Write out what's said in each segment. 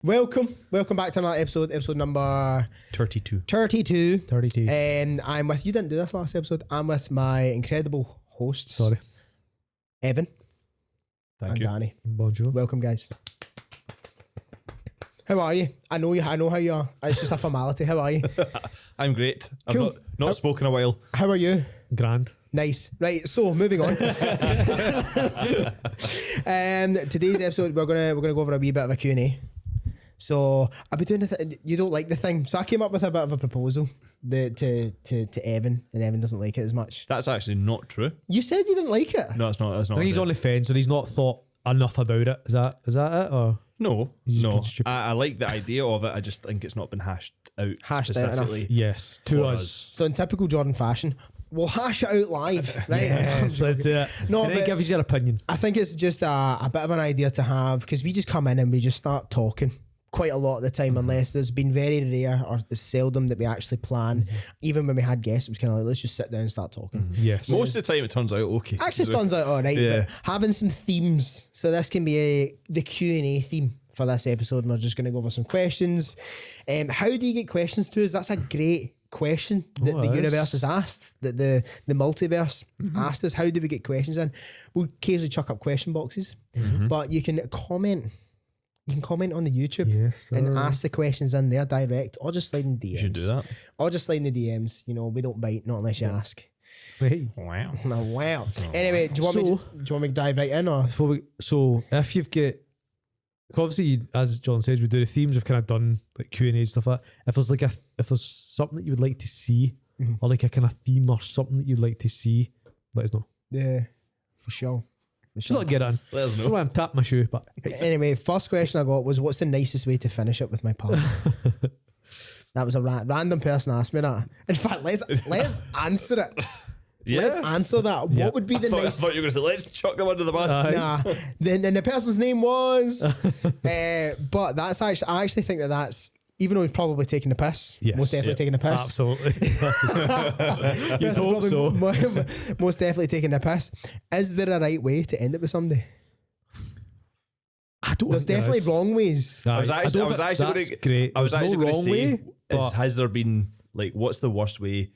Welcome back to another episode number 32. 32. 32. And I'm with, you didn't do this last episode, I'm with my incredible hosts. Sorry. Evan Thank and you. Danny. Bonjour. Welcome, guys. How are you? I know how you are. It's just a formality. How are you? I'm great. Cool. I've not spoken a while. How are you? Grand. Nice. Right, so moving on. Today's episode we're gonna go over a wee bit of a Q&A. So I'll be doing you don't like the thing. So I came up with a bit of a proposal to Evan, and Evan doesn't like it as much. That's actually not true. You said you didn't like it. No, it's not. That's I not. think he's on the fence and he's not thought enough about it. Is that it? Or No, He's just no. being stupid. I like the idea of it. I just think it's not been hashed out Hashed out enough. specifically. yes, to For us. So in typical Jordan fashion, we'll hash it out live, right? Yes, let's do it. No, and then but- give us your opinion. I think it's just a bit of an idea to have, because we just come in and we just start talking quite a lot of the time, unless there's been very rare or it's seldom that we actually plan. Even when we had guests, it was kind of like, let's just sit down and start talking. Yes. Most of the time, it turns out okay. Actually, it So- turns out all right, Yeah. but having some themes. So this can be the Q&A theme for this episode, and we're just going to go over some questions. How do you get questions to us? That's a great question that Oh, the it universe is. has asked, that the multiverse asked us. How do we get questions in? We'll occasionally chuck up question boxes, but you can comment. You can comment on the YouTube Yes. and sir. ask the questions in there direct, or just slide in DMs. You should do that. Or just slide in the DMs. You know, we don't bite, not unless you ask. Hey. Wow. Oh, wow. Anyway, do you want me to dive right in, or? So if you've got, obviously as John says, we do the themes. We've kind of done like Q&A and stuff like that. If there's like if there's something that you would like to see, or like a kind of theme or something that you'd like to see, let us know. Yeah, for sure. Just not get it in. Let us I know. don't want to tap my shoe, but Anyway, first question I got was, what's the nicest way to finish it with my partner? That was a random person asked me that. In fact, let's answer it. Let's Yeah. answer that. Yeah. What would be the I nicest? thought you were going to say, let's chuck them under the bus. Nah. Then the person's name was. But that's actually, I actually think that's, even though he's probably taking the piss, Yes. most definitely Yeah. taking the piss. absolutely. Person's hope probably so. most definitely taking the piss. Is there a right way to end it with somebody? I don't There's think there definitely is. wrong ways. Aye, I was actually don't think going that's to. great. I was There's actually no going to wrong say, way, but has there been like, what's the worst way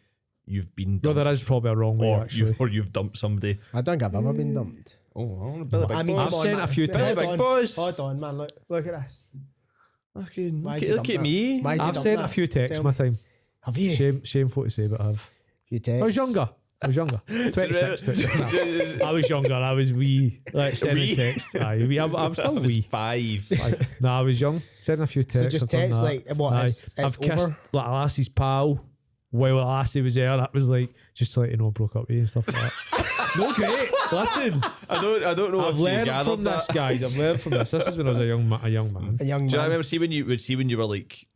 you've been no, dumped, there is probably a wrong way actually. you've dumped somebody? I don't think I've ever been dumped. Oh, well, Billy Big I mean, Boss. I've come on, sent man. a few Hold Billy Big on. Boss. Hold on, man. Look at this. Fucking Why'd look you at dump that? me. Why'd you I've dump sent that? a few texts Tell my me. time. Have you? Shameful to say, but I've. Few texts. I was younger. 26. I was younger. I was wee. Like sending Wee? texts. Aye, wee. I'm still I was wee. 5. No, I was young. Sending a few So texts. just I've done text that. like what? Aye. It's I've kissed over. like a lassie's pal while a lassie was there. That was like just to let you know, broke up with you and stuff like that. No, great. Listen, I don't know I've if you learned gathered from this, that. guys. I've learned from this. This is when I was a young man. A young Do you know, I man. remember see when you were like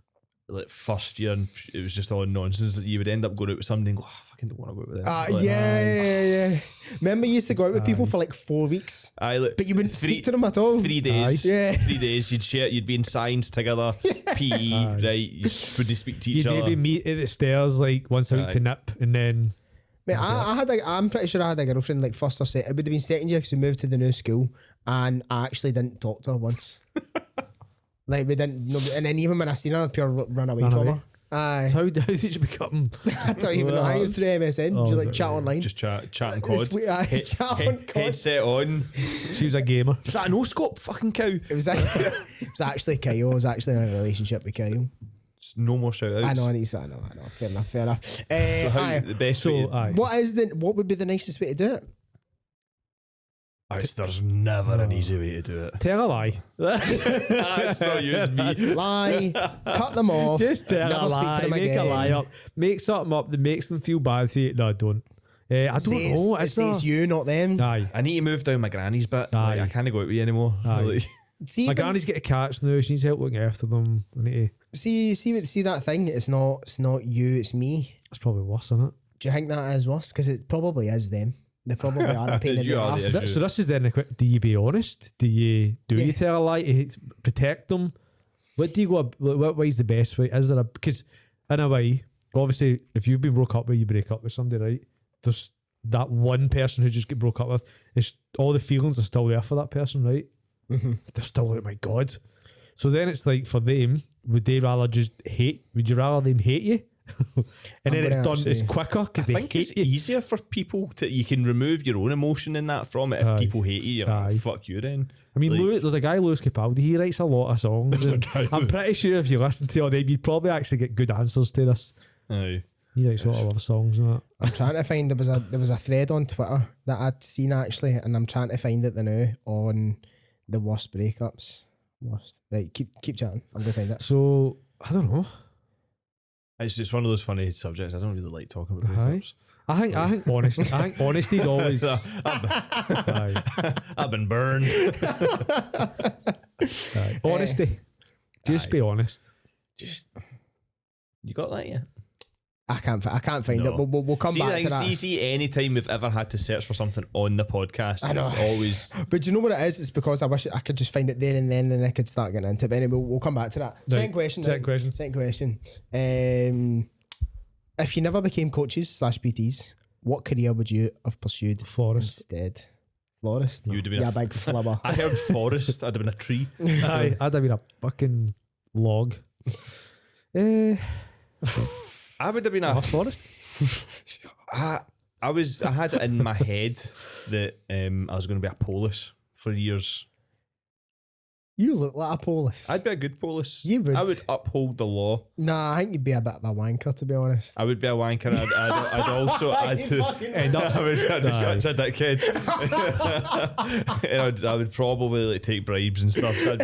first year and it was just all nonsense that you would end up going out with somebody and go, oh, I fucking don't want to go out with them. Like, Yeah. Remember, you used to go out with people for like 4 weeks, I like but you wouldn't speak to them at all. 3 days. Aye. Yeah. 3 days. You'd be in science together. PE, Aye. right? You just wouldn't speak to each You'd other. maybe meet at the stairs like once a week Aye. to nip, and then Mate, I'm pretty sure I had a girlfriend like first or second. It would have been second year because we moved to the new school, and I actually didn't talk to her once. Like we didn't. No, and then even when I seen her, I'd pure run away Run from away? her. Aye. so how did you become? I don't even know. I think it was through MSN. Oh, Just is like it chat really? online. Just chat and It's cod. weird, aye, chat on COD. Headset on. She was a gamer. Was that a no scope? Fucking cow. It was actually Kyle. I was actually in a relationship with Kyle. Just no more shout outs. I know. I know. Fair enough. So how, Aye. the best So way to, aye. What would be the nicest way to do it? there's never an easy way to do it. Tell a lie. It's not use me. Lie, cut them off. Just tell never a speak to lie. them Make again. a lie up. Make something up that makes them feel bad for you. No, don't. I don't Say know. it's you, not them. Aye. I need to move down my granny's bit. Like, Aye. I can't go out with you anymore. Aye. Like, See, My but- granny's got cats now. She needs help looking after them. I need to, see that thing. It's not you. It's me. it's probably worse, isn't it? Do you think that is worse? Because it probably is them. They probably are a pain in You the are arse. the- So this is then do you be honest? Do you Yeah. tell a lie to protect them? What do you go? What way is the best way? Is there a because in a way, obviously, if you've been broke up with, you break up with somebody, right? There's that one person who just get broke up with. It's all the feelings are still there for that person, right? Mm-hmm. They're still like, my God. So then it's like for them, would they rather just hate? Would you rather them hate you? And then it's done. It's quicker because they think hate it's you. easier for people to. You can remove your own emotion in that from it. If Aye. people hate you, you're like, Aye. fuck you then. I mean, Like- there's a guy, Lewis Capaldi. He writes a lot of songs. There's a and guy I'm pretty sure if you listen to all them, you'd probably actually get good answers to this. Aye. He writes a lot of love songs and that. I'm trying to find there was a thread on Twitter that I'd seen actually, and I'm trying to find it now on the worst breakups. Worst. Right, keep chatting. I'm gonna find it. So I don't know. It's one of those funny subjects. I don't really like talking about Aye. breakups. I think honesty's always. I've Aye. I've been burned. Aye. Honesty. Just Aye. be honest. Just you got that yet? I can't find No. it. We'll come See, back to that. see, any time we've ever had to search for something on the podcast, I know. it's always But do you know what it is? It's because I wish I could just find it there and then I could start getting into it. But anyway, we'll come back to that. Second question. Second question. Second question. If you never became coaches / PTs, what career would you have pursued Florist. instead? Florist? You would have been yeah, a big flubber. I heard forest. I'd have been a tree. Aye, I'd have been a fucking log. I would have been a florist. I had it in my head that I was going to be a police for years. You look like a police. I'd be a good police. You would. I would uphold the law. Nah, I think you'd be a bit of a wanker, to be honest. I would be a wanker. I'd also fucking I would such a dickhead. And I would probably like take bribes and stuff. So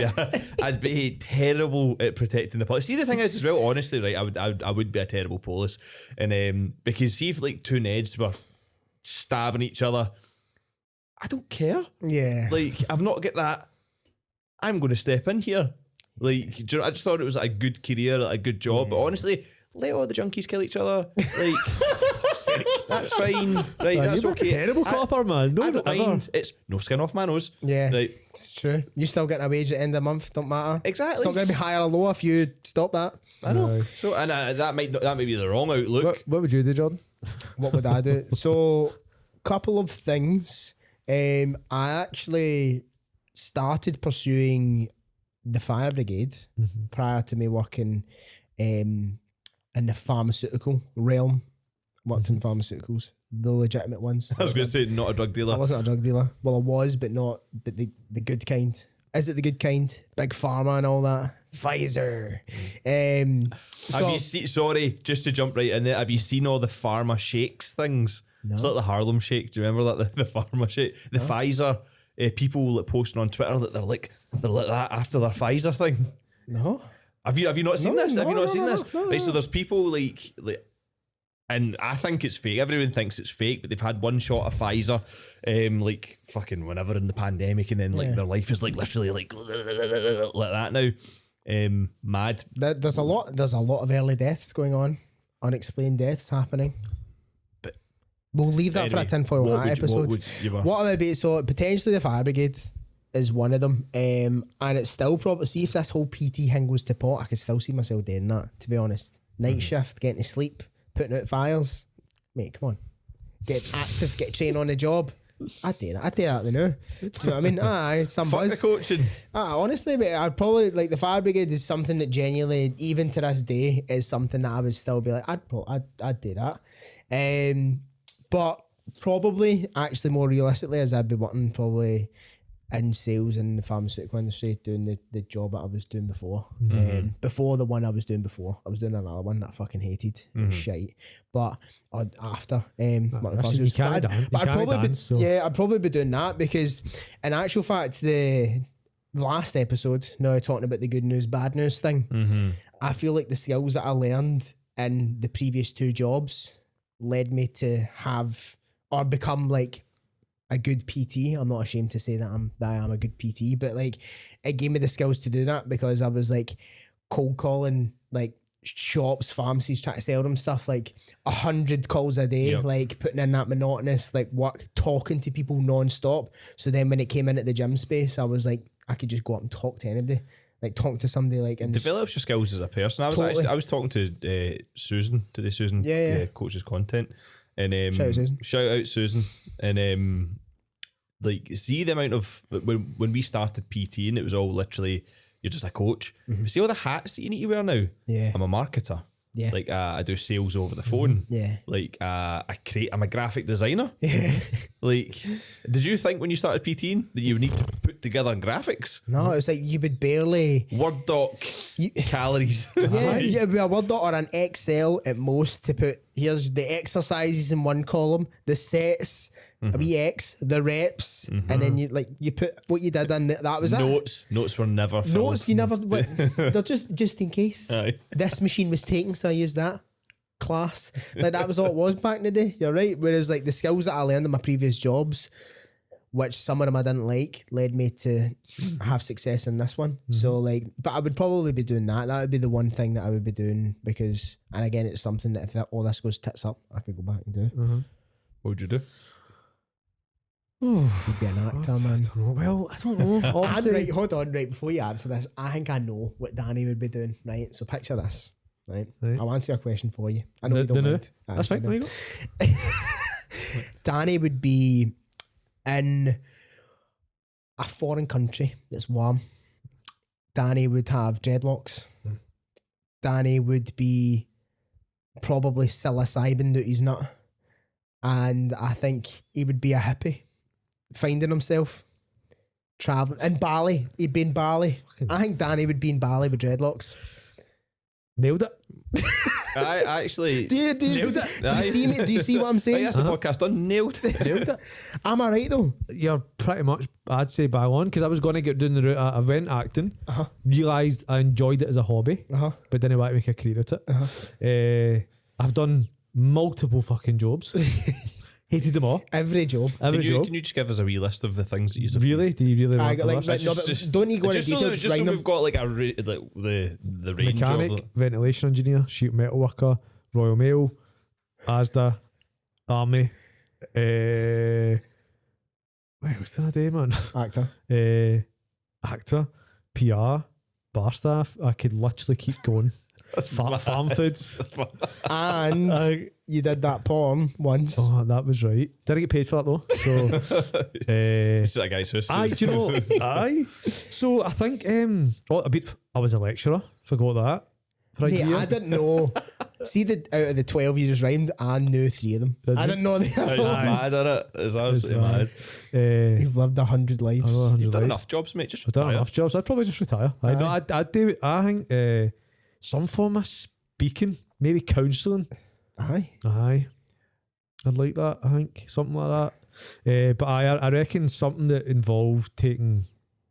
I'd be terrible at protecting the police. See, the thing is as well, honestly, right? I would be a terrible police, and because see if like two Neds were stabbing each other, I don't care. Yeah. Like I've not got that. I'm going to step in here. Like, do you know, I just thought it was a good career, a good job. But honestly, let all the junkies kill each other. Like, that's fine. Right, that's You're okay. a terrible copper, man. I Don't don't ever. mind. It's no skin off my nose. Yeah. Right. It's true. You're still getting a wage at the end of the month. Don't matter. Exactly. It's not going to be higher or lower if you stop that. I know. Aye. So, and that might be the wrong outlook. What would you do, Jordan? What would I do? So, couple of things. I actually started pursuing the fire brigade prior to me working in the pharmaceutical realm. Worked in pharmaceuticals, the legitimate ones. I was going to say not a drug I dealer. wasn't a drug dealer. Well, I was, but the good kind. Is it the good kind? Big pharma and all that. Pfizer. Have you seen? Sorry, just to jump right in there. Have you seen all the pharma shakes things? No. It's like the Harlem Shake. Do you remember that the pharma shake? The Pfizer people that posting on Twitter that they're like that after their Pfizer thing. No. Have you not seen No, this? Have you no, not no, seen no, this? no, Right, so no. there's people like, and I think it's fake. Everyone thinks it's fake, but they've had one shot of Pfizer, like fucking whenever in the pandemic, and then like Yeah. their life is like literally like that now. Mad. There's a lot of early deaths going on. Unexplained deaths happening. But we'll leave that for a anyway, tinfoil what hat would you- episode. what would you want? What would be so potentially the fire brigade is one of them, and it's still probably see if this whole PT thing goes to pot. I could still see myself doing that. To be honest, night shift, getting to sleep, putting out fires. Mate, come on, get active, get trained on the job. I'd do that. I'd do that now. Do you know what I mean? Aye, some Fuck the buzz. coaching. Honestly, but I'd probably like the fire brigade is something that genuinely, even to this day, is something that I would still be like, I'd do that. But probably, actually, more realistically, as I'd be wanting probably in sales in the pharmaceutical industry, doing the job that I was doing before. Before the one I was doing before, I was doing another one that I fucking hated. It was shite. But after you can't dance. but I'd probably dance, so. I'd probably be doing that because, in actual fact, the last episode, now talking about the good news, bad news thing, I feel like the skills that I learned in the previous two jobs led me to have or become like a good PT. I'm not ashamed to say that I am a good PT, but like it gave me the skills to do that because I was like cold calling like shops, pharmacies, trying to sell them stuff like 100 calls a day, Yep. like putting in that monotonous like work, talking to people non-stop. So then when it came in at the gym space, I was like, I could just go up and talk to anybody, like talk to somebody like in the Develops your skills as a person. Totally. I was talking to Susan today. Susan, Yeah. coaches content, and Shout out Susan. Shout out Susan, and like see the amount of when we started PT and it was all literally you're just a coach. But see all the hats that you need to wear now? Yeah. I'm a marketer. Yeah. Like I do sales over the phone. Yeah. Like I'm a graphic designer. Like, did you think when you started PTing that you would need to put together graphics? No, it was like you would barely. Word doc, calories. Yeah, yeah, it'd be a Word doc or an Excel at most to put. Here's the exercises in one column, the sets, a wee X, the reps, and then you put what you did in that was it. Notes were never filled. Notes you never. They're just in case. Aye. This machine was taken, so I used that. Class, like that was all it was back in the day. You're right. Whereas like the skills that I learned in my previous jobs, which some of them I didn't like, led me to have success in this one. So like, but I would probably be doing that. That would be the one thing that I would be doing because, and again, it's something that if all this goes tits up, I could go back and do. What would you do? You'd be an actor, man. Well, I don't know. And Obviously, right, hold on, right before you answer this, I think I know what Danny would be doing. Right, so picture this. Right, I'll answer your question for you. I know you don't mind. That's fine. There you go. Danny would be in a foreign country that's warm. Danny would have dreadlocks. Danny would be probably psilocybin that he's not. And I think he would be a hippie, finding himself, traveling in Bali. He'd be in Bali. I think Danny would be in Bali with dreadlocks. Nailed it. I actually Do you see me? Do you see what I'm saying? that's a podcast done. Nailed Nailed it. Am I right though? You're pretty much, I'd say, bang on, because I was going to get down the route of event acting. Realised I enjoyed it as a hobby, but didn't want to make a career at it. I've done multiple fucking jobs. Hated them all. Every job. Every job. Can you just give us a wee list of the things that you Really? Do you really I want got the like, list? right, no, but don't need to go into detail. Just so we've got like a the range Mechanic, of ventilation engineer, sheet metal worker, Royal Mail, Asda, Army. Wait, what's did I do, man? Actor. Actor, PR, bar staff. I could literally keep going. Farm foods. And you did that porn once. Oh, that was right. Did I get paid for that though? So, It's that guy's house. aye, do you know? Aye. So I think I was a lecturer. Forgot that. For a Hey, year. I didn't know. See, out of the 12 you just rhymed, I knew 3 of them. Did I you? didn't know the It's other ones. mad, isn't it? It's absolutely mad. mad. You've lived 100 lives. You've done enough jobs, mate. Just I've done retire. enough jobs. I'd probably just retire. I know. I'd do. I think some form of speaking, maybe counselling. Aye. Aye, I'd like that. I think something like that. But I reckon something that involved taking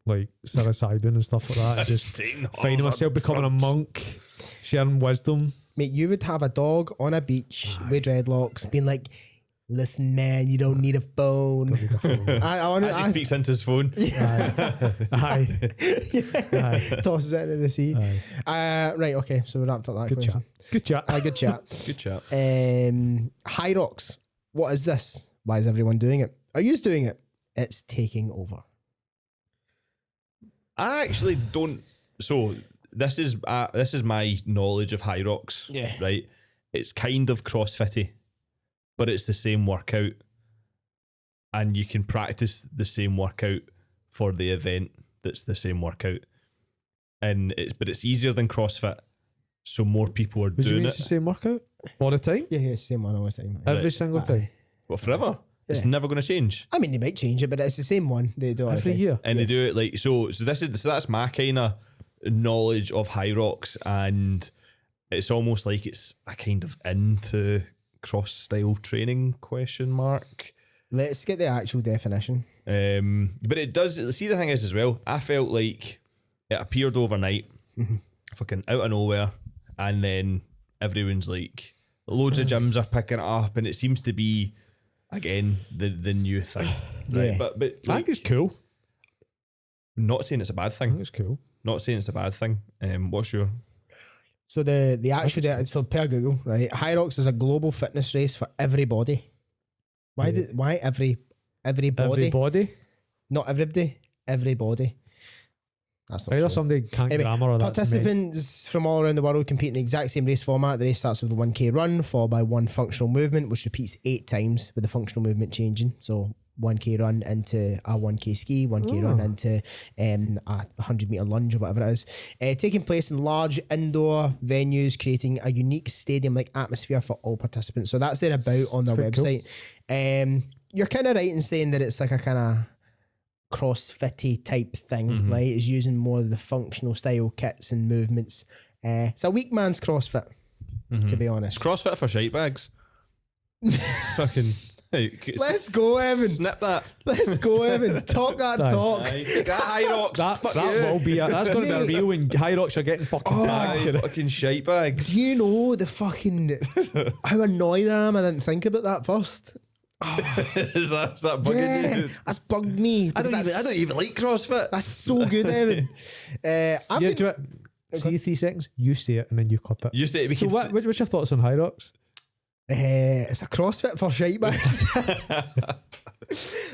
like psilocybin and stuff like that. And just Taking finding horse myself on becoming a drugs. monk, sharing wisdom. Mate, you would have a dog on a beach with dreadlocks being like, listen, man, you don't need a phone. As he speaks into his phone. Aye. Aye. Tosses it into the sea. Aye. Right, okay, so we wrapped up that Good question. chat. Good chat. Good chat. Good chat. High Rocks. What is this? Why is everyone doing it? Are you doing it? It's taking over. I actually don't. So this is my knowledge of High Rocks. Yeah. Right. It's kind of CrossFitty, but it's the same workout, and you can practice the same workout for the event. That's the same workout, but it's easier than CrossFit, so more people are Would you doing use it. the same workout all the time? Yeah, same one all the time. Every Right. single time? But forever, it's Yeah. never going to change. I mean, they might change it, but it's the same one they do all the Every time. year? And they do it like so. So that's my kind of knowledge of High Rocks, and it's almost like it's a kind of into cross style training ? Let's get the actual definition. But it does. See, the thing is as well, I felt like it appeared overnight, fucking out of nowhere, and then everyone's like, loads of gyms are picking it up, and it seems to be again the new thing. Right? Yeah. But I think it's cool. not saying it's a bad I think thing. it's cool. Not saying it's a bad thing. What's your So the actual so per Google, right? High Rocks is a global fitness race for everybody. Why Yeah. why everybody? Everybody? Not everybody, everybody. That's not Either true. somebody can't Anyway, grammar or that's me. participants from all around the world compete in the exact same race format. The race starts with a 1K run, followed by one functional movement, which repeats 8 times with the functional movement changing. So 1K run into a 1K ski, 1K run into a 100-meter lunge or whatever it is. Taking place in large indoor venues, creating a unique stadium-like atmosphere for all participants. So that's their about on their pretty website. You're kind of right in saying that it's like a kind of CrossFit type thing, right? It's using more of the functional style kits and movements. It's a weak man's CrossFit, to be honest. It's CrossFit for shite bags. Fucking. Let's go, Evan. Snip that. Let's go, Evan. Talk that Aye. talk. Take that, High Rocks. That Fuck that you. will be that's going to be a Mate. reel when High Rocks are getting fucking tagged. Aye, fucking shite bags. Do you know the fucking how annoyed I am? I didn't think about that first. is that bugging Yeah, you? that's bugged me. I because don't even like CrossFit. That's so good, Evan. I've Yeah, been- do it. See 3 seconds. You say it and then you clip it. You say we So can what's your thoughts on High Rocks? it's a CrossFit for shite bags.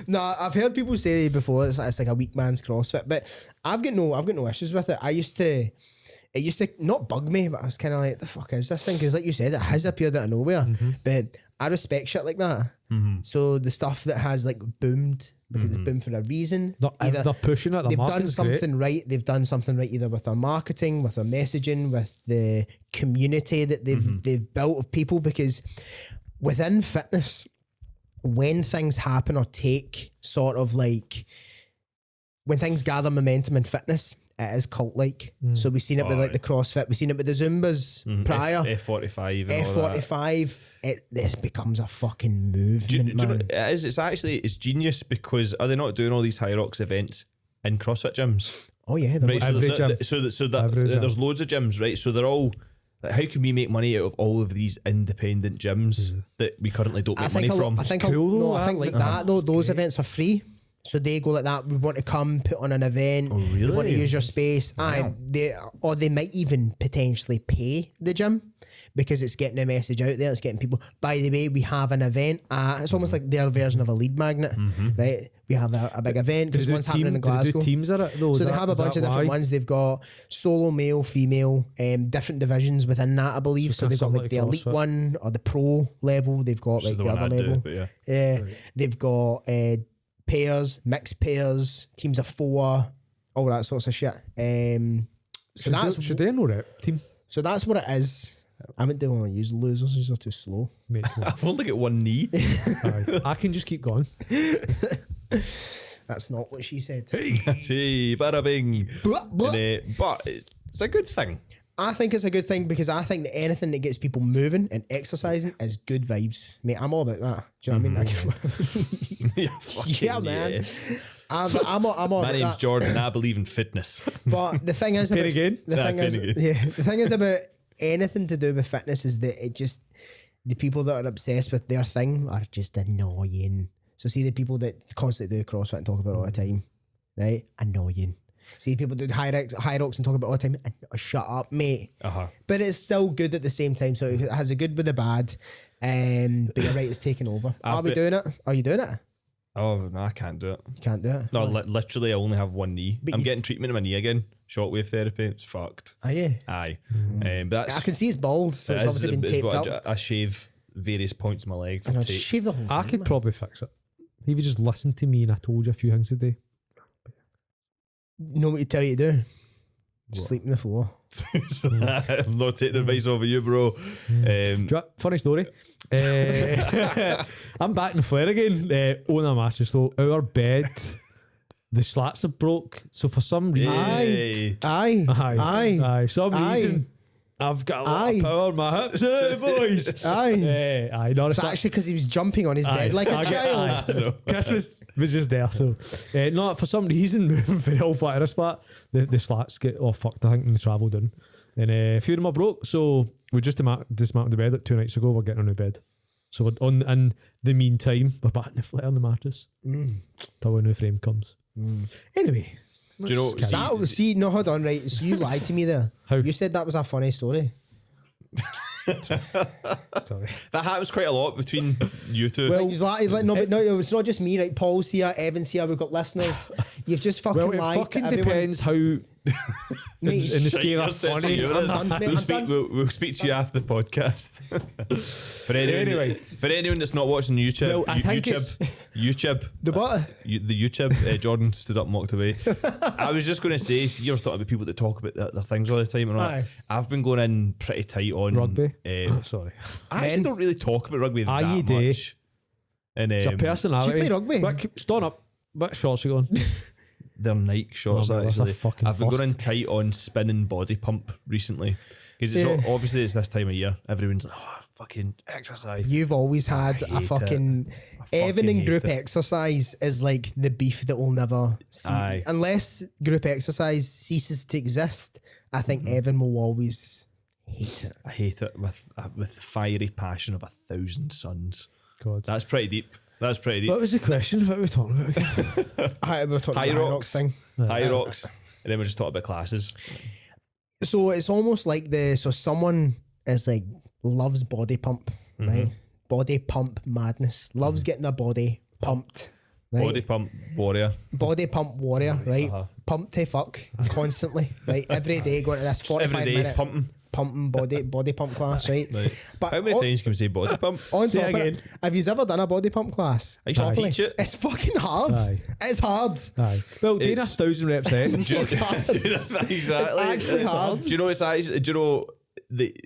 No, I've heard people say before it's like a weak man's CrossFit, but I've got no issues with it. It used to not bug me, but I was kind of like, the fuck is this thing? Because like you said, it has appeared out of nowhere. But I respect shit like that. So the stuff that has like boomed because it's boomed for a reason. They're pushing it. They've done marketing's something right. They've done something right either with their marketing, with their messaging, with the community that they've built of people. Because within fitness, when things happen or take sort of like when things gather momentum in fitness, it is cult like. So we've seen it with like the CrossFit, we've seen it with the Zumbas prior. F45 and all that. F45, this becomes a fucking movement, Do you know, man. it is. It's genius because are they not doing all these High Rocks events in CrossFit gyms? Oh yeah, Right, Every gym. Every gym. there's loads of gyms, right? So they're all. Like, how can we make money out of all of these independent gyms that we currently don't make money from? I think cool though, I I think like that that. though those events are free. So they go like that. We want to come, put on an event. Oh, We want to really? use your space. Aye, they might even potentially pay the gym because it's getting a message out there. It's getting people. By the way, we have an event. It's almost like their version of a lead magnet, right? We have a big event because one's happening in Do they Glasgow. do teams at it though? So they have a bunch of different ones. They've got solo, male, female, different divisions within that, I believe. So kinda they've got something like like the elite CrossFit. one or the pro level. They've got Which is like the one other I'd do, level. but yeah. Yeah, they've got pairs, mixed pairs, teams of 4, all that sorts of shit. Should they know that team? So that's what it is. I haven't done want to use losers; these are too slow. Mate, come on. I've only got one knee. Aye. I can just keep going. That's not what she said. Gee, bada bing. But But it's a good thing. I think it's a good thing because I think that anything that gets people moving and exercising is good vibes, mate. I'm all about that. Do you know what I mean? Yeah, fucking Yeah, man. yeah. I'm all My about name's that. Jordan. I believe in fitness. But the thing is, Pain about, again? the Nah, thing pain is, again. yeah, the thing is about anything to do with fitness is that it just the people that are obsessed with their thing are just annoying. So see the people that constantly do CrossFit and talk about it all the time, right? Annoying. See people do high rocks and talk about it all the time. Shut up, mate. But it's still good at the same time. So it has a good with a bad. But you're right, it's taken over. Are we doing it? Are you doing it? Oh no, I can't do it. You can't do it. No, literally, I only have one knee. But I'm you- getting treatment in my knee again. Shockwave therapy. It's fucked. Are you? Aye. But that's I can see it's bald, so it's it is- obviously been it's taped what up. I shave various points of my leg for And I'd tape. shave the whole I thing, could man. probably fix it. If you just listened to me and I told you a few things today. know what you tell you to do? What? Sleep on the floor. I'm not taking advice over you, bro. Do you know what? Funny story. I'm back in the flare again. On a mattress though. Our bed, the slats are broke. So for some reason, Hey. Aye. Aye. Some Aye. reason, I've got a lot Aye. of power in my hips, hey, boys. Aye. Aye, no, It's it's actually because he was jumping on his bed like a I get- child. aye. Christmas was just there, so no. For some reason, moving for the whole flat, the slats get all fucked. I think in the travel down, and a few of them are broke. So we just dismantled the bed like 2 nights ago. We're getting a new bed. So we're on in the meantime, we're back in the flare on the mattress till a new frame comes. Anyway, Do you know? let's carry on. No, hold on, right. So you lied to me there. How? You said that was a funny story. Sorry. That happens quite a lot between you two. Well, no, but no, it's not just me, right? Paul's here, Evan's here, we've got listeners. You've just fucking Well, it lied fucking to everyone. depends how Mate, in the Shite scale your of sense of funny. humour. I'm done, mate, We'll I'm speak, done. we'll speak to you after the podcast. For anyone that's not watching YouTube, Well, I think YouTube, the what? the YouTube, Jordan stood up and walked away. I was just going to say, so you're talking about people that talk about their things all the time and all that. Aye. I've been going in pretty tight on Rugby. I Sorry. actually Men. don't really talk about rugby Aye, that you do. much. And It's your personality. Do you play rugby? Stand up. What shorts you going? they're Nike shorts Oh, man, that's a actually. fucking I've been first. going in tight on spinning body pump recently because it's Yeah. obviously it's this time of year. Everyone's like, oh, fucking exercise. You've always I had a hate fucking Evan fucking and hate group it. exercise is like the beef that we'll never see. Aye. Unless group exercise ceases to exist, I think Evan will always hate it. I hate it with the fiery passion of 1,000 suns. God. That's pretty deep. That's pretty deep. What was the question? What were we talking about again? We're talking High about the High rocks. Rocks thing. High rocks, and then we just talk about classes. So it's almost like someone is like loves body pump, right? Body pump madness. Loves getting their body pumped. Right? Body pump warrior. Body pump warrior, right? Uh-huh. Pump to fuck constantly, right? Every day going to this 45 Every day minute pumping. body pump class, right? Right. But How many on, times can we say body pump? on Say top of again. it, have you ever done a body pump class? I used to properly? teach it. It's fucking hard. Aye. It's hard. Aye. Well, doing It's- 1,000 reps set. Do you- exactly. It's actually hard. Do you know it's actually? Do you know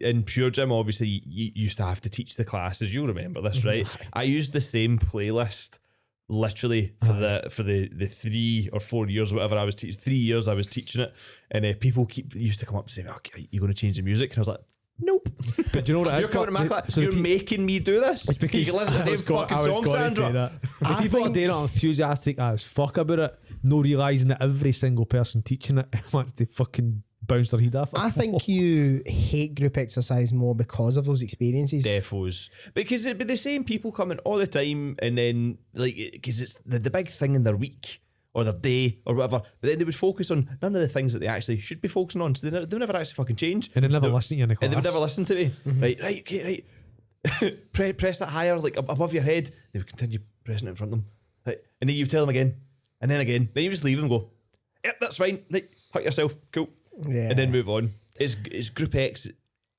in Pure Gym? Obviously, you used to have to teach the classes. You'll remember this, right? I used the same playlist literally for the 3 or 4 years, whatever I was teaching. 3 years I was teaching it, and people used to come up and say, "Okay, you're going to change the music," and I was like, "Nope." But do you know what it You're is? coming to my class. You're making me do this. It's because you can listen to the same fucking song, Sandra. The I people are think- doing it enthusiastic as fuck about it, no realising that every single person teaching it wants to fucking bounce their head off it. I think you hate group exercise more because of those experiences. Defos, because it'd be the same people coming all the time, and then like because it's the big thing in their week or their day or whatever, but then they would focus on none of the things that they actually should be focusing on, so they would never actually fucking change, And they never They- listen to you in the class. and they would never listen to me. Right, okay, right. Press that higher, like above your head. They would continue pressing it in front of them, right, and then you tell them again, and then again. Then you just leave them and go, "Yep, that's fine. Right, hurt yourself, cool." Yeah. And then move on. It's Group X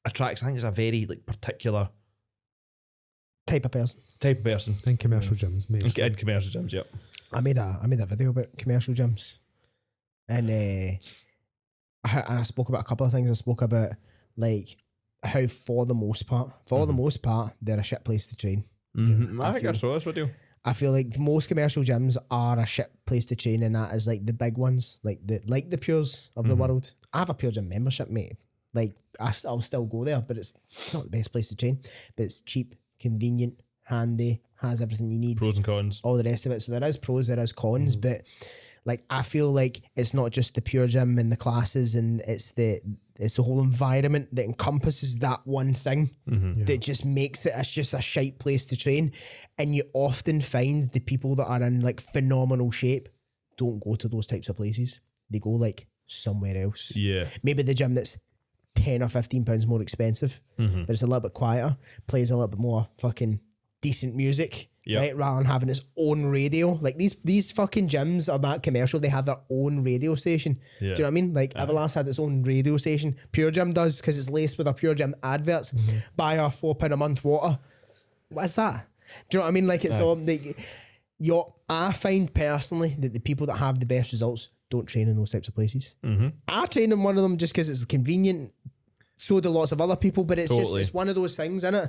attracts. I think it's a very like particular type of person. type of person in commercial gyms, mate. in commercial gyms. Yep. I made a video about commercial gyms, and I spoke about a couple of things. I spoke about like how for the most part, they're a shit place to train. Mm-hmm. I I think I feel- saw this video. I feel like most commercial gyms are a shit place to train, and that is like the big ones, like the Pures of the world. I have a Pure Gym membership, mate. Like I'll still go there, but it's not the best place to train. But it's cheap, convenient, handy, has everything you need, Pros and cons. all the rest of it. So there is pros, there is cons, but like I feel like it's not just the Pure Gym and the classes, and it's the whole environment that encompasses that one thing that just makes it's just a shite place to train. And you often find the people that are in like phenomenal shape don't go to those types of places. They go like somewhere else. Yeah. Maybe the gym that's 10 or 15 pounds more expensive, but it's a little bit quieter, plays a little bit more fucking decent music, Yep. right? Rather than having its own radio. Like these fucking gyms are that commercial, they have their own radio station. Do you know what I mean? Like Everlast had its own radio station. Pure Gym does, because it's laced with our Pure Gym adverts. Buy our £4 a month water. What is that? Do you know what I mean? Like it's all like I find personally that the people that have the best results don't train in those types of places. I train in one of them just because it's convenient. So do lots of other people, but it's just Totally. it's one of those things, innit?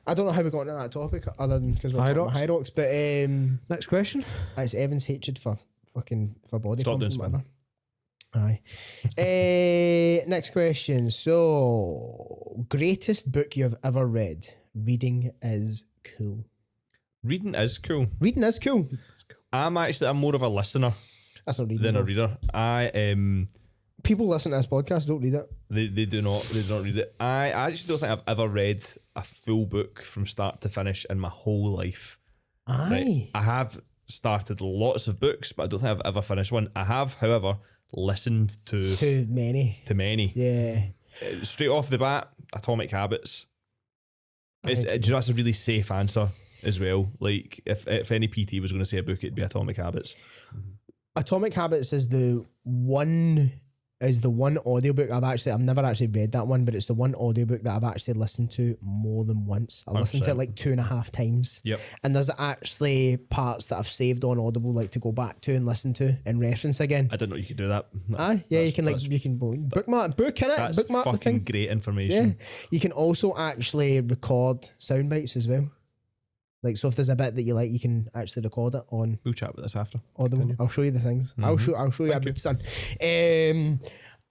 I don't know how we got into that topic other than because we're High talking about rocks? High Rocks, but Next question. it's Evan's hatred for body Stop pumping, doing whatever. Aye. Next question. So, greatest book you've ever read? Reading is cool. Reading is cool. Reading is cool. I'm more of a listener That's not reading. than a though. reader. People listen to this podcast, don't read it. They do not read it. I actually don't think I've ever read a full book from start to finish in my whole life. Aye. Right? I have started lots of books, but I don't think I've ever finished one. I have, however, listened to Too many. many. Yeah. Straight off the bat, Atomic Habits. It's, Aye. do you know, that's a really safe answer as well. Like if any PT was going to say a book, it'd be Atomic Habits. Atomic Habits is the one is the one audiobook I've never actually read that one, but it's the one audiobook that I've actually listened to more than once. I listened to it 100%. like 2.5 times. Yep. And there's actually parts that I've saved on Audible, like to go back to and listen to and reference again. I didn't know you could do that. Aye, yeah, you can that's- bookmark in it, That's bookmark the fucking thing. great Yeah, information. you can also actually record sound bites as well. Like, so if there's a bit that you like, you can actually record it on We'll chat about this after. Audible. Continue. I'll show you the things. I'll show you a Thank you. bit, son.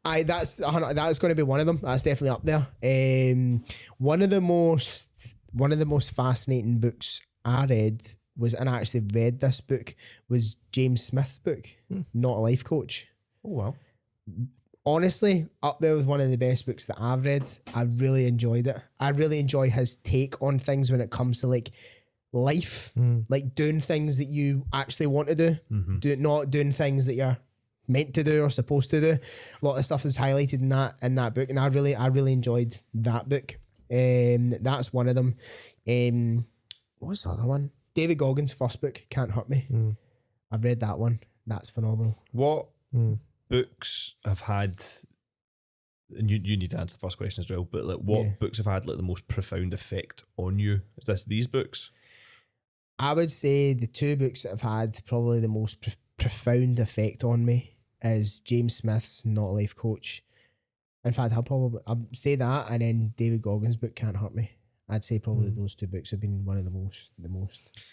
That's going to be one of them. That's definitely up there. One of the most fascinating books I read was, and I actually read this book, was James Smith's book, Not a Life Coach. Oh wow. Honestly, up there with one of the best books that I've read. I really enjoyed it. I really enjoy his take on things when it comes to like life, like doing things that you actually want to do, not doing things that you're meant to do or supposed to do. A lot of stuff is highlighted in that book, and I really enjoyed that book. That's one of them. What's the other one? David Goggins' first book, Can't Hurt Me. I've read that one. That's phenomenal. What books have had, and you need to answer the first question as well, but like what books have had like the most profound effect on you? Is this these books? I would say the two books that have had probably the most profound effect on me is James Smith's Not a Life Coach. In fact, I'll say that, and then David Goggins' book Can't Hurt Me. I'd say probably those two books have been one of the most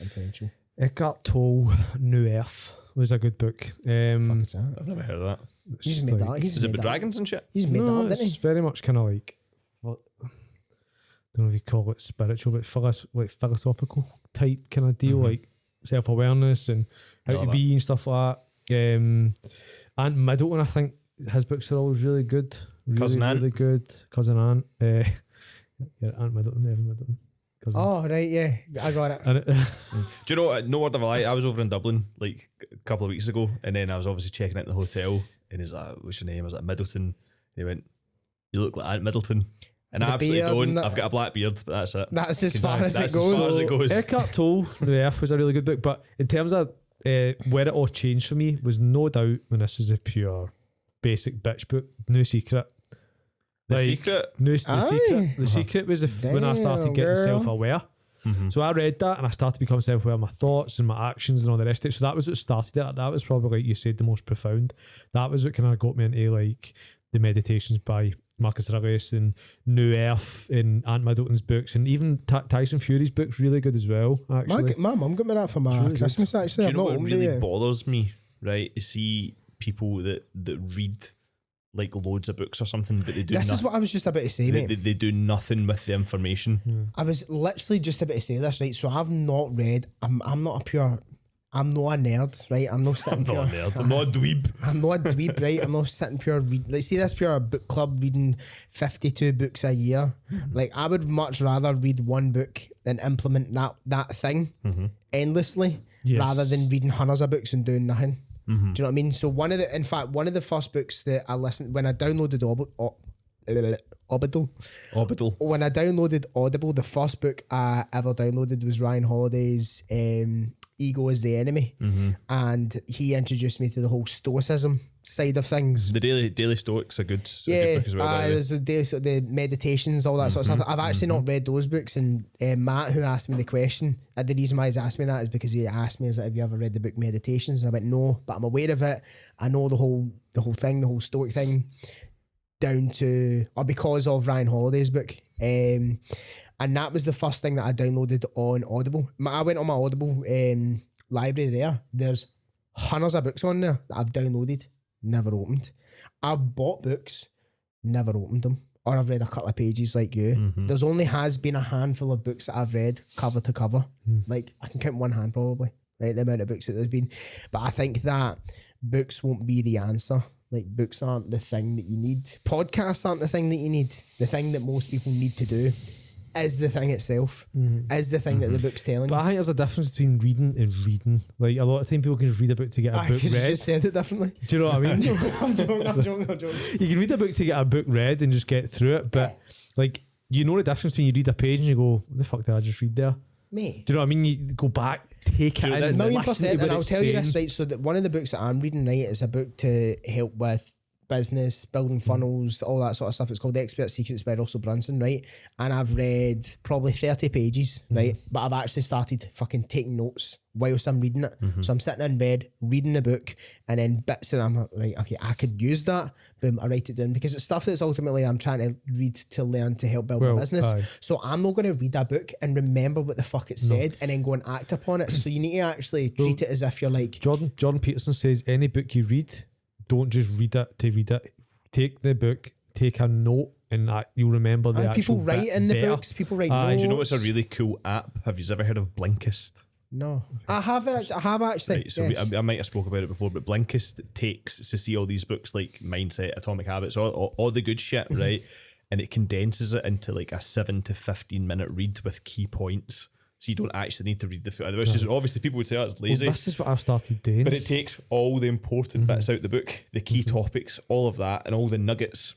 influential. Eckhart Tolle, New Earth was a good book. Fuck is that? I've never heard of that. He's just made that. Is it about dragons and shit? He's made that up, it's didn't he? very much kind of like, what, I don't know if you call it spiritual, but philosophical type kind of deal, like self-awareness and how to be and stuff like that. Aunt Middleton, I think his books are always really good. Cousin Ant. Really good. Cousin Ant. Yeah, Aunt Middleton, Evan Middleton. Cousin. Oh, right, yeah. I got it. And Do you know what? No word of a lie. I was over in Dublin like a couple of weeks ago, and then I was obviously checking out the hotel, and he's like, "What's your name?" I was like, "Middleton." And he went, "You look like Aunt Middleton." And I With a absolutely beard don't. and that- I've got a black beard, but that's it. That's as far as That's it goes. as far as it goes. Eckhart Tolle, New Earth was a really good book, but in terms of where it all changed for me was no doubt when this is a pure basic bitch book, No Secret. The Secret? The Aye. Secret was when I started Damn, getting girl. self-aware. So I read that and I started to become self-aware of my thoughts and my actions and all the rest of it. So that was what started it. That was probably, like you said, the most profound. That was what kind of got me into like the meditations by Marcus Aurelius and New Earth and Aunt Middleton's books, and even Tyson Fury's books really good as well, actually. My mum got me that for my really Christmas, actually. Do you I've know not what opened really it yet. bothers me? Right, to see people that read like loads of books or something, but they do This is nothing. what I was just about to say, mate. They do nothing with the information. I was literally just about to say this, right? So I've not read. I'm not a nerd, right? I'm not sitting I'm not a pure. nerd. I'm not a dweeb. I'm not a dweeb, right? I'm not sitting pure read. Like, see this pure book club reading 52 books a year. Like, I would much rather read one book than implement that thing endlessly, Yes. rather than reading hundreds of books and doing nothing. Do you know what I mean? So one of the first books that I listened when I downloaded Orbital. when I downloaded Audible, the first book I ever downloaded was Ryan Holiday's Ego is the Enemy. And he introduced me to the whole Stoicism side of things. The Daily Stoics are good. A Yeah, good book as well. by the way. there's the meditations, all that sort of stuff. I've actually not read those books, and Matt, who asked me the question, the reason why he's asked me that is because he asked me, "Is have you ever read the book Meditations?" And I went, "No, but I'm aware of it. I know the whole thing, the whole Stoic thing, down to or because of Ryan Holiday's book." And that was the first thing that I downloaded on Audible. I went on my Audible library there. There's hundreds of books on there that I've downloaded, never opened. I've bought books, never opened them. Or I've read a couple of pages like you. There's only has been a handful of books that I've read cover to cover. Like, I can count one hand probably, right? The amount of books that there's been. But I think that books won't be the answer. Like, books aren't the thing that you need. Podcasts aren't the thing that you need. The thing that most people need to do is the thing itself, is the thing that the book's telling But you. I think there's a difference between reading and reading. Like, a lot of time people can just read a book to get a book You read. just said it differently. Do you know what I mean? I'm joking. You can read a book to get a book read and just get through it, but like, you know the difference between you read a page and you go, "What the fuck did I just read there?" Mate. Do you know what I mean? You go back, take it in, Million listen to percent, what and I'll it's tell you saying. this, right? So that one of the books that I'm reading, right, is a book to help with business, building funnels, all that sort of stuff. It's called Expert Secrets by Russell Brunson, right? And I've read probably 30 pages, right? But I've actually started fucking taking notes whilst I'm reading it. So I'm sitting in bed reading the book, and then bits that I'm like, right, okay, I could use that. Boom, I write it down, because it's stuff that's ultimately I'm trying to read to learn to help build my business. aye. So I'm not going to read a book and remember what the fuck it said and then go and act upon it. So you need to actually treat it as if you're like, Jordan Peterson says any book you read, don't just read it to read it. Take the book, take a note, and that you'll remember the actual people write bit in the better. books, people write Aye. notes. Do you know what's a really cool app? Have you ever heard of Blinkist? No, I have actually. Right, so yes. I might have spoke about it before, but Blinkist takes to see all these books like Mindset, Atomic Habits, all the good shit, right? And it condenses it into like a 7 to 15 minute read with key points. So you don't actually need to read the full. Which is obviously people would say that's lazy. Well, this is what I've started doing. But it takes all the important bits out the book, the key topics, all of that, and all the nuggets.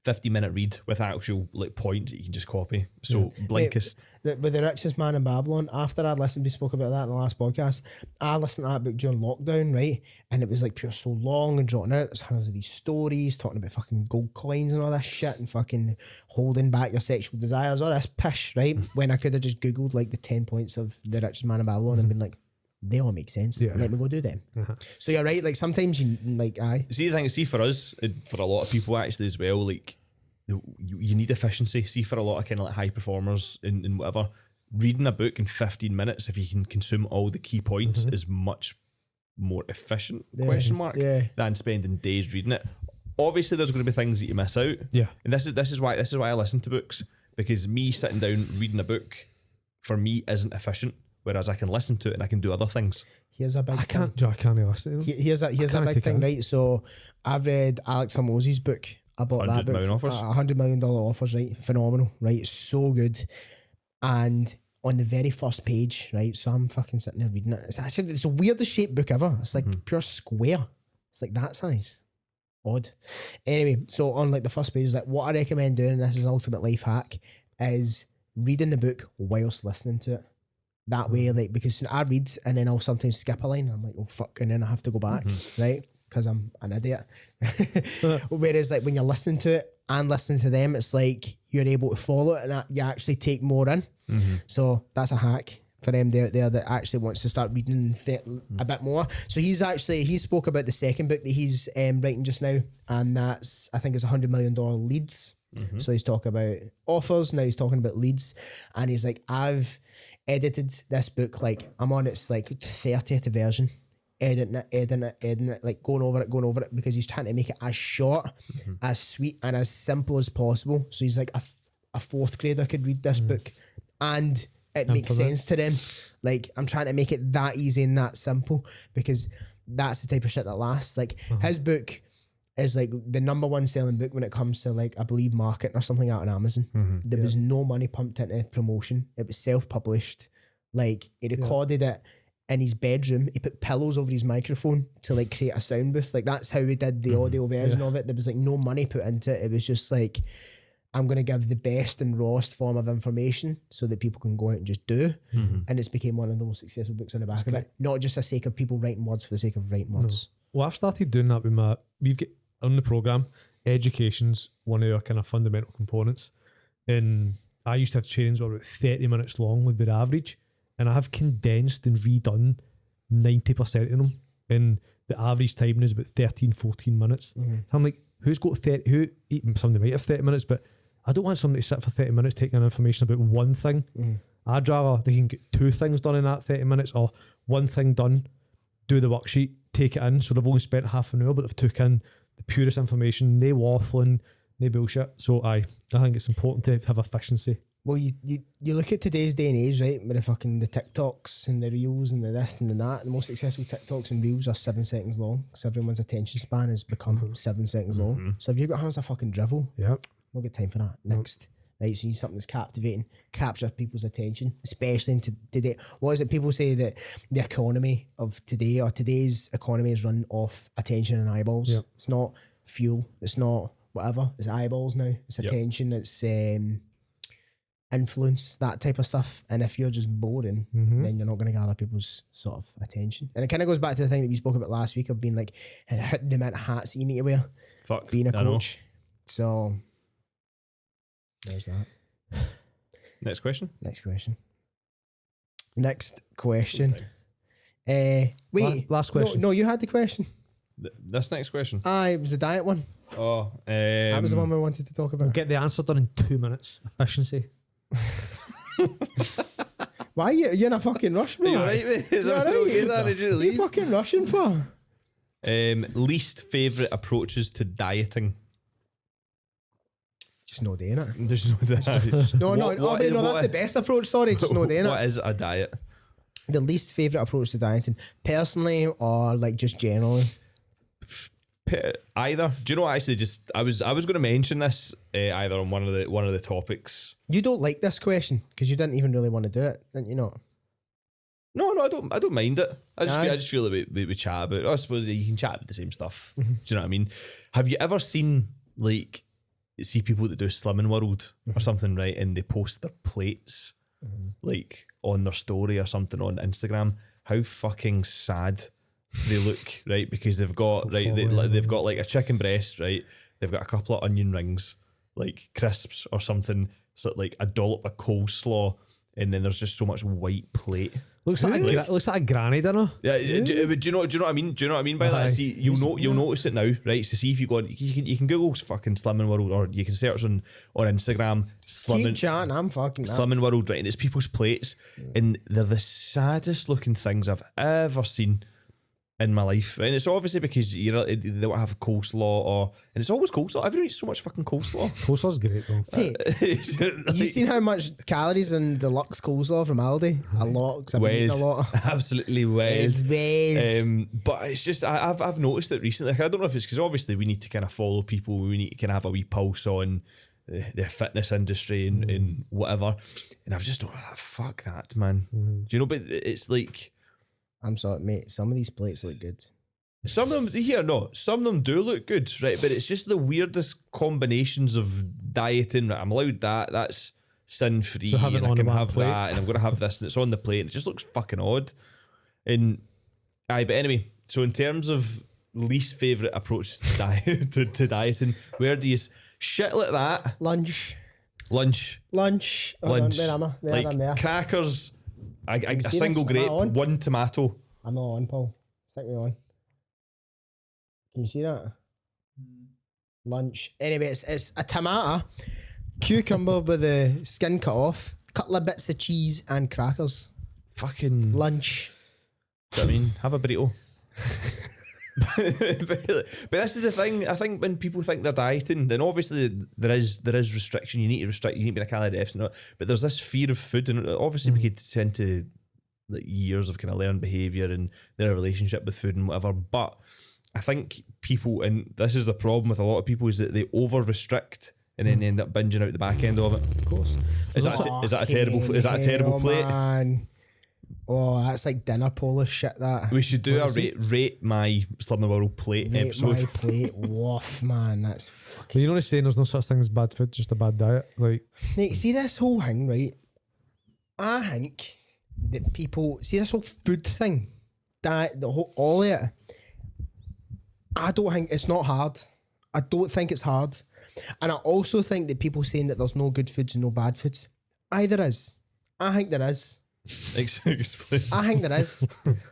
50-minute read with actual like points that you can just copy. So Blinkist. With The Richest Man in Babylon, after I'd listened, we spoke about that in the last podcast, I listened to that book during lockdown, right? And it was like pure so long and drawn out. There's hundreds of these stories talking about fucking gold coins and all this shit and fucking holding back your sexual desires, all this pish, right? When I could have just Googled like the 10 points of The Richest Man in Babylon and been like, they all make sense. Yeah. Let me go do them. So you're right, like sometimes you like, aye. See, the thing, see for us, for a lot of people actually as well, like you need efficiency. See, for a lot of kind of like high performers in whatever, reading a book in 15 minutes, if you can consume all the key points, is much more efficient, question mark, than spending days reading it. Obviously, there's going to be things that you miss out. Yeah. And this is why I listen to books, because me sitting down reading a book for me isn't efficient, whereas I can listen to it and I can do other things. Here's a big I thing. can't listen to them. Here's a can't big take thing, it. right? So I've read Alex Hormozzi's book. I bought that $100 book. million offers. $100 million offers, right? Phenomenal, right? So good. And on the very first page, right? So I'm fucking sitting there reading it. It's the weirdest shaped book ever. It's like pure square. It's like that size. Odd. Anyway, so on like the first page is like what I recommend doing, and this is ultimate life hack, is reading the book whilst listening to it. That way, like, because I read and then I'll sometimes skip a line and I'm like, oh fuck, and then I have to go back, right? Because I'm an idiot. Whereas like when you're listening to it and listening to them, it's like you're able to follow it and you actually take more in. So that's a hack for them out there that actually wants to start reading a bit more. So he spoke about the second book that he's writing just now, and that's, I think it's $100 million leads. So he's talking about offers, now he's talking about leads, and he's like, I've edited this book, like I'm on its like 30th version, editing it, like going over it, because he's trying to make it as short, as sweet and as simple as possible. So he's like, a fourth grader could read this book and it makes sense to them. Like I'm trying to make it that easy and that simple, because that's the type of shit that lasts. Like his book is like the #1 selling book when it comes to like, I believe, marketing or something out on Amazon. There was no money pumped into promotion. It was self-published. Like he recorded it in his bedroom. He put pillows over his microphone to like create a sound booth. Like that's how we did the audio version of it. There was like no money put into it. It was just like, I'm going to give the best and rawest form of information so that people can go out and just do. And it's became one of the most successful books on the back of it. Not just the sake of people writing words for the sake of writing words. Well, I've started doing that with we've got on the programme, education's one of our kind of fundamental components. And I used to have trainings that were about 30 minutes long would be the average. And I have condensed and redone 90% of them. And the average time is about 13, 14 minutes. So I'm like, who's got 30, somebody might have 30 minutes, but I don't want somebody to sit for 30 minutes taking information about one thing. I'd rather they can get 2 things done in that 30 minutes, or 1 thing done, do the worksheet, take it in. So they've only spent half an hour, but they've took in the purest information, no waffling, no bullshit. So I think it's important to have efficiency. Well, you look at today's day and age, right? With the TikToks and the reels and the this and the that. The most successful TikToks and reels are 7 seconds long. So everyone's attention span has become 7 seconds long. So if you've got hands of fucking drivel, no good time for that. Next. Right, so you need something that's captivating, capture people's attention, especially in today. What is it? People say that the economy of today, or today's economy, is run off attention and eyeballs. It's not fuel. It's not whatever. It's eyeballs now. It's attention. It's influence, that type of stuff. And if you're just boring, then you're not going to gather people's sort of attention. And it kind of goes back to the thing that we spoke about last week of being like the amount of hats that you need to wear. Fuck. being a I know. coach. So there's that. Next question. Next question. Next question. Time. Wait. Last question. No, you had the question. This next question. It was the diet one. Oh, That was the one we wanted to talk about. Get the answer done in 2 minutes. Efficiency. Why are you in a fucking rush, bro? Are you alright, mate? Is You that alright? still good? Did you What are you leave? fucking rushing for? Least favourite approaches to dieting. Just no doing it. There's no diet. No, that's the best approach. Sorry, just no doing What it. is a diet? The least favourite approach to dieting, personally, or like just generally. Either. Do you know? Actually, just I was going to mention this either on one of the topics. You don't like this question because you didn't even really want to do it, didn't you? Not. No, I don't mind it. I Aye. just feel that we chat about it. I suppose you can chat about the same stuff. Do you know what I mean? Have you ever seen see people that do Slimming World or something, right? And they post their plates like on their story or something on Instagram. How fucking sad they look, right? Because they've got they've got like a chicken breast, right? They've got a couple of onion rings, like crisps or something, so like a dollop of coleslaw, and then there's just so much white plate. Looks like a granny dinner. Yeah, do you know what I mean? Do you know what I mean by Aye. that? See, you'll notice it now, right? So see if you go on, you can Google fucking Slimming World, or you can search on Instagram Keep chatting, I'm fucking. Slimming World, right? And it's people's plates, and they're the saddest looking things I've ever seen in my life. Right? And it's obviously because they don't have coleslaw, and it's always coleslaw. Everyone eats so much fucking coleslaw. Coleslaw's great though. Hey, you seen how much calories in deluxe coleslaw from Aldi? A lot, because I've been eating a lot. Absolutely wild. It's wild. But it's just I've noticed it recently. Like, I don't know if it's because obviously we need to kind of follow people. We need to kind of have a wee pulse on the fitness industry and whatever. And I've just thought, fuck that, man. Do you know? But it's like I'm sorry, mate. Some of these plates look good. some of them. Some of them do look good, right? But it's just the weirdest combinations of dieting. Right, I'm allowed that. That's sin free, So have it and I on can one have plate. that, and I'm going to have this, and it's on the plate. And it just looks fucking odd. And but anyway, so in terms of least favourite approaches to diet to dieting, where do you shit like that? Lunch. Lunch, Hold on, where am I? There, like I'm there. crackers, a see single this? Am I grape, on? one tomato. I'm not on, Paul. Stick me on. Can you see that? Lunch. Anyway, it's a tomato, cucumber with the skin cut off, couple of bits of cheese and crackers. Fucking. Lunch. Do you know what I mean, have a burrito. but this is the thing. I think when people think they're dieting, then obviously there is restriction. You need to restrict. You need to be in a calorie deficit. But there's this fear of food, and obviously we could tend to like years of kind of learned behaviour and their relationship with food and whatever. But I think people, and this is the problem with a lot of people, is that they over restrict and then end up binging out the back end of it. Of course. Is that a terrible plate? Man. Oh, that's like dinner Polish shit. That We should do What a is it? rate my Slimming World plate Rate episode. my plate. Woof, man. That's But you know what I'm saying? There's no such thing as bad food, just a bad diet. Like, Mate, see this whole thing, right? I think that people see this whole food thing, that the whole all of it. I don't think it's not hard. I don't think it's hard, and I also think that people saying that there's no good foods and no bad foods. There is. I think there is. Explain. I think there is.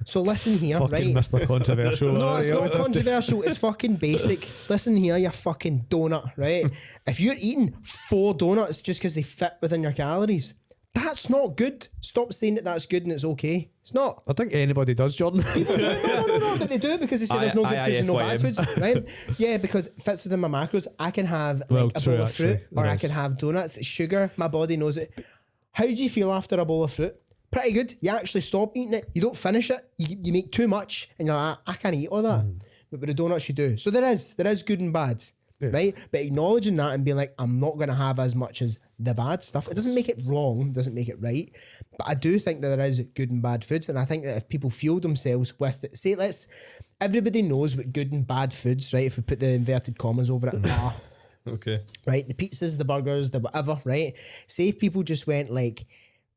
So listen here, fucking right? Mr. Controversial. No, it's not controversial. It's fucking basic. Listen here, you fucking donut, right? If you're eating 4 donuts just because they fit within your calories, that's not good. Stop saying that that's good and it's okay. It's not. I think anybody does, Jordan. No, but they do because they say there's no good foods and no bad IFYM. foods, right? Yeah, because it fits within my macros. I can have like Well, a true, bowl of fruit, actually. or It I is. can have donuts. It's sugar. My body knows it. How do you feel after a bowl of fruit? Pretty good. You actually stop eating it. You don't finish it. You make too much, and you're like, I can't eat all that. But with the donuts, you do. So there is good and bad, right? But acknowledging that and being like, I'm not going to have as much as the bad stuff. It doesn't make it wrong. Doesn't make it right. But I do think that there is good and bad foods, and I think that if people fuel themselves with it, say everybody knows what good and bad foods, right? If we put the inverted commas over it, are. Okay. Right, the pizzas, the burgers, the whatever, right? Say if people just went like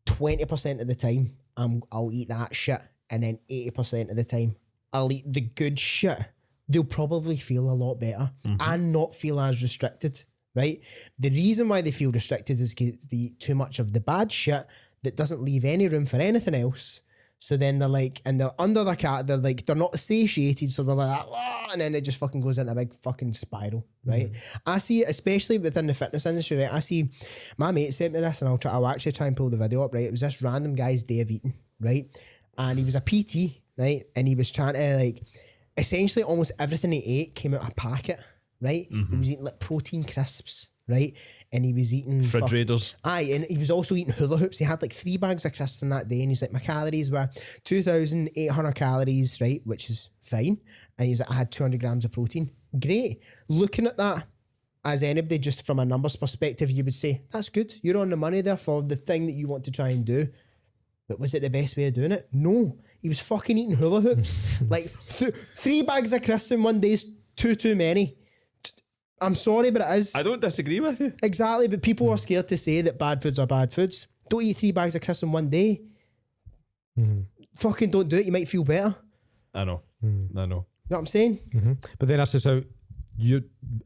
20% of the time, I'll eat that shit, and then 80% of the time, I'll eat the good shit. they'll probably feel a lot better and not feel as restricted, right? The reason why they feel restricted is because they eat too much of the bad shit that doesn't leave any room for anything else. So then they're like, and they're under the cat, they're like, they're not satiated, so they're like, "Ah," and then it just fucking goes into a big fucking spiral, right? I see it, especially within the fitness industry, right? I see, my mate sent me this, and I'll actually try and pull the video up, right? It was this random guy's day of eating, right? And he was a PT, right? And he was trying to like, essentially almost everything he ate came out of a packet, right? He was eating like protein crisps, right? And he was eating Refrigerators. Aye, and he was also eating hula hoops. He had like 3 bags of crisps in that day, and he's like, my calories were 2,800 calories, right? Which is fine. And he's like, I had 200 grams of protein. Great. Looking at that, as anybody, just from a numbers perspective, you would say, that's good. You're on the money there for the thing that you want to try and do. But was it the best way of doing it? No. He was fucking eating hula hoops. Like, 3 bags of crisps in one day is too many. I'm sorry, but it is. I don't disagree with you. Exactly, but people are scared to say that bad foods are bad foods. Don't eat 3 bags of crisps in one day. Fucking don't do it. You might feel better. I know. I know. You know what I'm saying? But then that's just how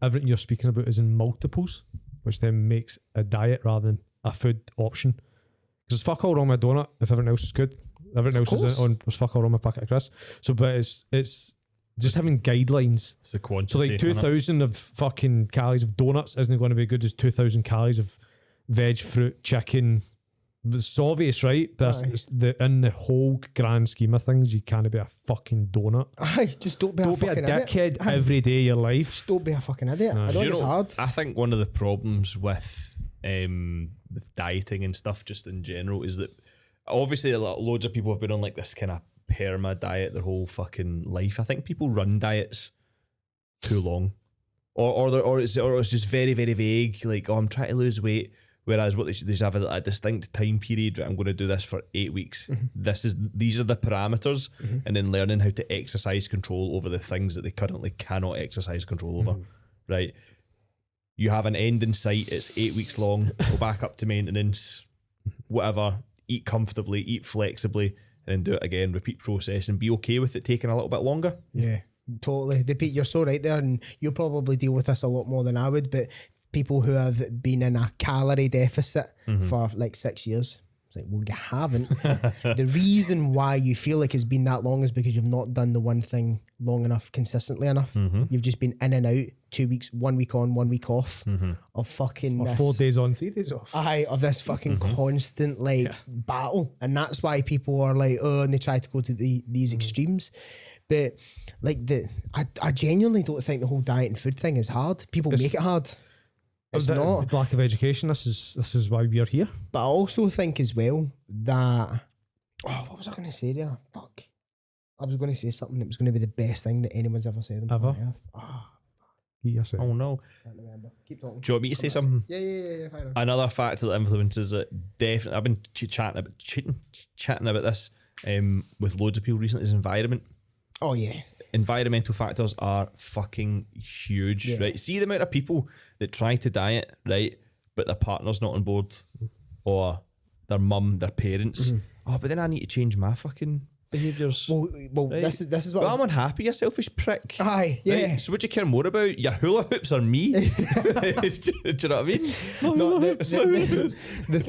everything you're speaking about is in multiples, which then makes a diet rather than a food option. Because there's fuck all wrong with a donut if everything else is good. Everything else is on was fuck all wrong with a packet of crisps. So, but it's just having guidelines. It's the quantity. So like 2,000 of fucking calories of donuts isn't going to be good as 2,000 calories of veg, fruit, chicken. It's obvious, right? But it's in the whole grand scheme of things, you can't be a fucking donut. Aye, just don't be a fucking idiot. dickhead Aye. every day of your life. Just don't be a fucking idiot. I know You it's know, hard. I think one of the problems with dieting and stuff just in general is that obviously loads of people have been on like this kind of perma diet their whole fucking life. I think people run diets too long, or it's just very very vague. Like, oh, I'm trying to lose weight, whereas what they should have a distinct time period. Right, I'm going to do this for 8 weeks. These are the parameters, and then learning how to exercise control over the things that they currently cannot exercise control over. Right, you have an end in sight. It's 8 weeks long. Go back up to maintenance, whatever. Eat comfortably, eat flexibly, and then do it again. Repeat process, and be okay with it taking a little bit longer. Yeah, totally. You're so right there, and you'll probably deal with this a lot more than I would, but people who have been in a calorie deficit for like 6 years, it's like, well, you haven't. The reason why you feel like it's been that long is because you've not done the one thing long enough, consistently enough. You've just been in and out, 2 weeks, 1 week on, 1 week off of fucking Or this, 4 days on, 3 days off. aye, of this fucking constant like battle. And that's why people are like, oh, and they try to go to these extremes. But like I genuinely don't think the whole diet and food thing is hard. People make it hard. It's not. Lack of education. This is why we are here. But I also think as well that, oh, what was I going to say there? Fuck. I was going to say something that was going to be the best thing that anyone's ever said on Ever? planet Earth. Oh, Yes, Oh no! can't remember. Keep talking. Do you want me to say something? Yeah. Fine. Another factor that influences it, definitely. I've been chatting about this with loads of people recently. Is environment. Oh yeah. Environmental factors are fucking huge, Yeah. right? See the amount of people that try to diet, right, but their partner's not on board, or their mum, their parents. Oh, but then I need to change my fucking behaviours. Well, Right. this is what. But I'm unhappy, you selfish prick. Aye, yeah. Right? So what do you care more about? Your hula hoops or me? Do you know what I mean? No, the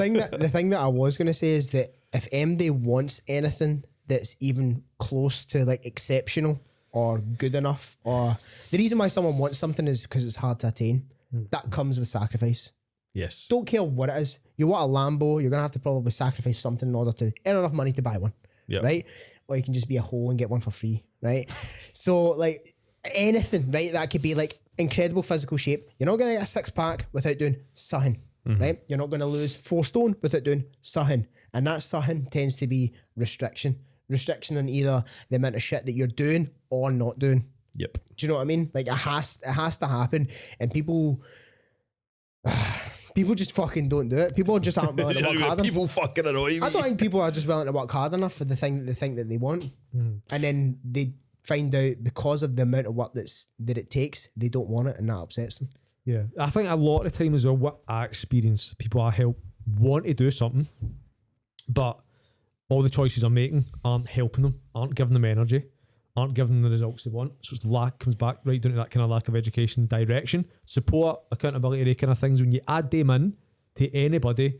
thing that I was going to say is that if MD wants anything that's even close to like exceptional or good enough, or the reason why someone wants something is because it's hard to attain. That comes with sacrifice. Yes. Don't care what it is. You want a Lambo, you're gonna have to probably sacrifice something in order to earn enough money to buy one. Yep. Right? Or you can just be a hoe and get one for free, right? So like anything, right? That could be like incredible physical shape. You're not gonna get a 6-pack without doing something, right? You're not gonna lose 4 stone without doing something. And that something tends to be restriction. Restriction on either the amount of shit that you're doing or not doing. Yep. Do you know what I mean? Like it has to happen, and people just fucking don't do it. People just aren't willing to work hard enough. People fucking annoy me. I don't think people are just willing to work hard enough for the thing that they think that they want, and then they find out because of the amount of work that it takes, they don't want it, and that upsets them. Yeah, I think a lot of the time as well, what I experience, people I help want to do something, but all the choices I'm making aren't helping them, aren't giving them energy, aren't giving them the results they want. So it's comes back right down to that kind of lack of education, direction, support, accountability, they kind of things. When you add them in to anybody,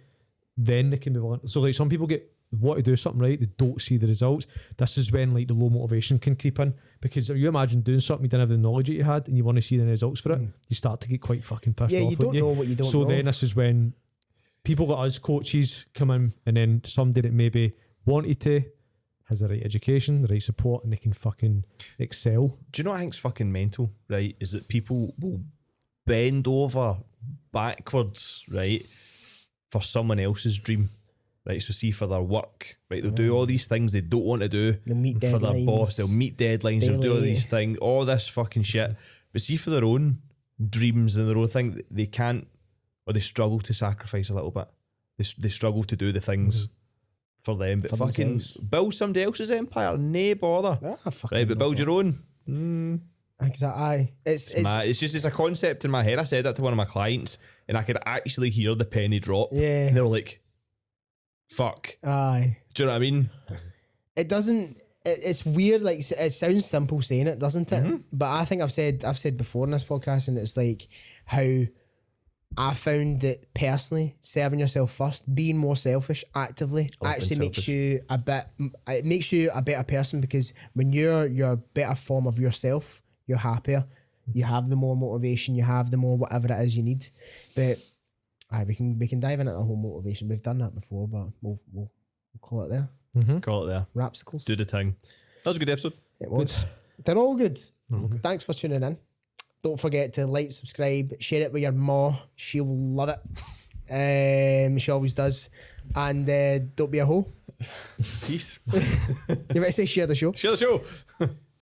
then they can be willing. So like some people want to do something right, they don't see the results. This is when like the low motivation can creep in, because if you imagine doing something you didn't have the knowledge that you had and you want to see the results for it, you start to get quite fucking pissed off. Yeah, you don't know what you don't know. So then this is when people like us, coaches, come in, and then somebody that maybe wanted to, has the right education, the right support, and they can fucking excel. Do you know what I think's fucking mental, right? Is that people will bend over backwards, right, for someone else's dream, right? So see, for their work, right, they'll do all these things they don't want to do They'll meet for their deadlines, boss, they'll meet deadlines, stay they'll do all late. these things, all this fucking shit. But see, for their own dreams and their own thing, they can't, or they struggle to sacrifice a little bit. They struggle to do the things for them, but For fucking themselves. build somebody else's empire, nay bother. Right, but build your own. Exactly. It's It's just, it's a concept in my head. I said that to one of my clients, and I could actually hear the penny drop. yeah. And they were like, "Fuck." Aye. Do you know what I mean? It doesn't. It's weird. Like it sounds simple saying it, doesn't it? But I think I've said before in this podcast, and it's like how I found that personally, serving yourself first, being more selfish actively, being actually makes selfish. you a bit. It makes you a better person, because when you're a better form of yourself, you're happier. You have the more motivation. You have the more whatever it is you need. But we can dive into the whole motivation. We've done that before, but we'll call it there. Call it there. Rapsicles. Do the thing. That was a good episode. It was. They're all good. Thanks for tuning in. Don't forget to like, subscribe, share it with your ma. She'll love it. She always does. And don't be a hoe. Peace. You might say share the show. Share the show.